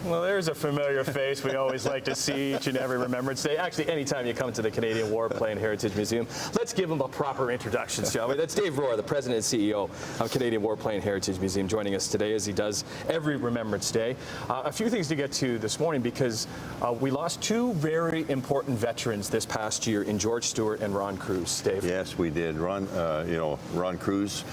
Well, there's a familiar face we always like to see each and every Remembrance Day. Actually, anytime you come to the Canadian Warplane Heritage Museum, let's give him a proper introduction, shall we? That's Dave Rohrer, the President and CEO of Canadian Warplane Heritage Museum, joining us today as he does every Remembrance Day. A few things to get to this morning because we lost two very important veterans this past year in George Stewart and Ron Cruse. Dave? Yes, we did. Ron Cruse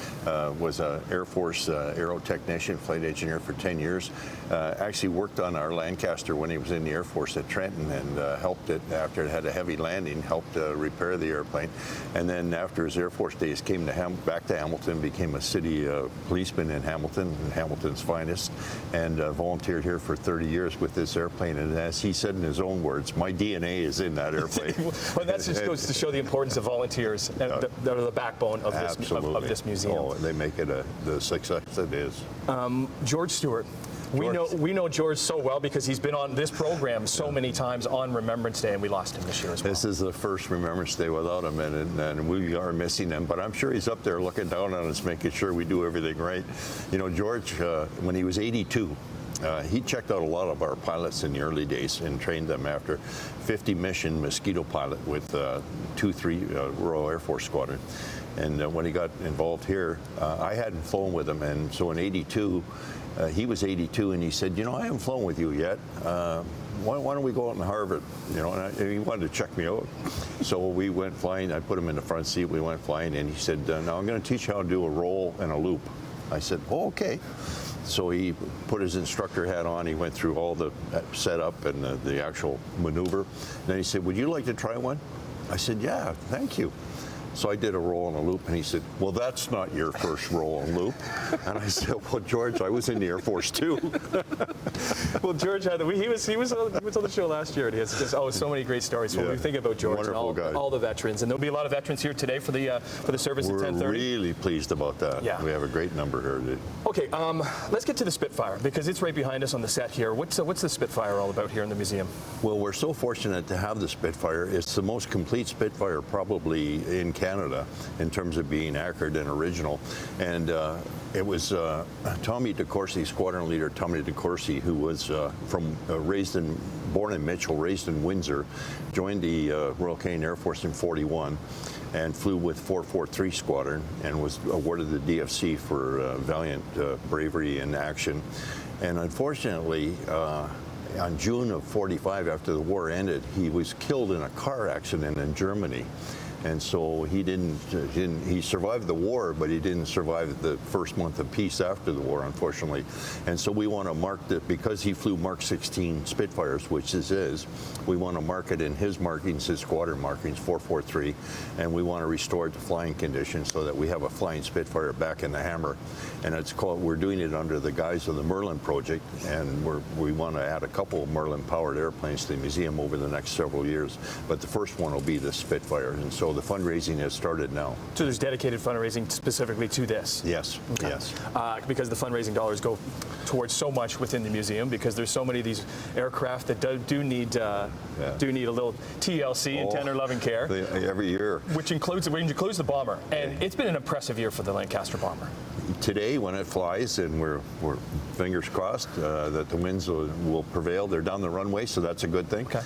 was an Air Force aero technician, flight engineer for 10 years. Actually worked on our Lancaster when he was in the Air Force at Trenton and helped it after it had a heavy landing, helped repair the airplane. And then after his Air Force days, came to back to Hamilton, became a city policeman in Hamilton, Hamilton's finest, and volunteered here for 30 years with this airplane. And as he said in his own words, my DNA is in that airplane. Well, that just goes to show the importance of volunteers and that are the backbone of this museum. Oh, they make it the success it is. George Stewart. We know George so well because he's been on this program so many times on Remembrance Day, and we lost him this year as well. This is the first Remembrance Day without him, and we are missing him. But I'm sure he's up there looking down on us, making sure we do everything right. You know, George, when he was 82, he checked out a lot of our pilots in the early days and trained them after 50 mission Mosquito pilot with 2-3 Royal Air Force Squadron. And when he got involved here, I hadn't flown with him, and so in 82, he was 82, and he said, you know, I haven't flown with you yet. Why don't we go out in Harvard? You know, and he wanted to check me out. So we went flying. I put him in the front seat. We went flying, and he said, now I'm going to teach you how to do a roll and a loop. I said, oh, okay. So he put his instructor hat on. He went through all the setup and the actual maneuver. Then he said, would you like to try one? I said, yeah, thank you. So I did a roll and a loop, and he said, well, that's not your first roll and loop. And I said, well, George, I was in the Air Force too. Well, George, he was on the show last year, and he has just so many great stories. So when we think about George and all the veterans, and there'll be a lot of veterans here today for the service at 10:30. We're really pleased about that. Yeah. We have a great number here today. Okay, let's get to the Spitfire, because it's right behind us on the set here. What's the Spitfire all about here in the museum? Well, we're so fortunate to have the Spitfire. It's the most complete Spitfire probably in Canada in terms of being accurate and original. And it was Tommy Decourcy, squadron leader Tommy Decourcy, who was born in Mitchell, raised in Windsor, joined the Royal Canadian Air Force in -- and flew with 443 Squadron and was awarded the DFC for valiant bravery in action. And unfortunately, on June of '45, after the war ended, he was killed in a car accident in Germany. And so he survived the war, but he didn't survive the first month of peace after the war, unfortunately. And so we want to mark that, because he flew Mark 16 Spitfires, which this is, we want to mark it in his markings, his squadron markings, 443, and we want to restore it to flying condition so that we have a flying Spitfire back in the hammer. And we're doing it under the guise of the Merlin project, and we want to add a couple of Merlin-powered airplanes to the museum over the next several years. But the first one will be the Spitfire, and so the fundraising has started now. So there's dedicated fundraising specifically to this? Yes, okay. Yes. Because the fundraising dollars go towards so much within the museum, because there's so many of these aircraft that do need a little TLC and tender loving care. Every year. Which includes the bomber. And it's been an impressive year for the Lancaster bomber. Today, when it flies, and we're fingers crossed that the winds will prevail, they're down the runway, so that's a good thing. Okay.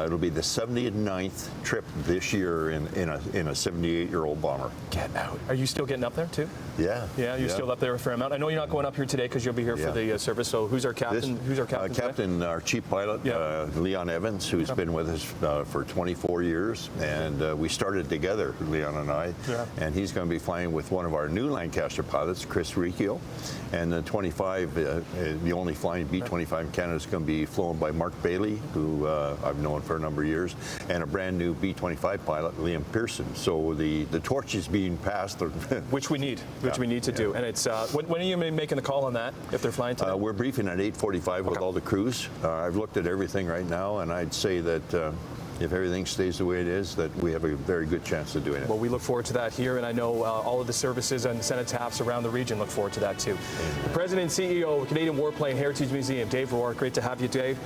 It'll be the 79th trip this year in a 78-year-old bomber. Get out. Are you still getting up there too? Yeah. Yeah, you're still up there a fair amount. I know you're not going up here today because you'll be here for the service. So who's our captain? Captain, our chief pilot, Leon Evans, who's been with us for 24 years, and we started together, Leon and I. Yeah. And he's going to be flying with one of our new Lancaster pilots, Chris Riccio, and the 25, the only flying B-25 in Canada, is going to be flown by Mark Bailey, who I've known for a number of years, and a brand new B-25 pilot, Liam Pearson. So the torch is being passed. Which we need. Which we need to do. And it's when are you making the call on that, if they're flying today? We're briefing at 8:45 with all the crews. I've looked at everything right now, and I'd say that if everything stays the way it is, that we have a very good chance of doing it. Well, we look forward to that here, and I know all of the services and cenotaphs around the region look forward to that too. The President and CEO of Canadian Warplane Heritage Museum, Dave Rohrer, great to have you, Dave.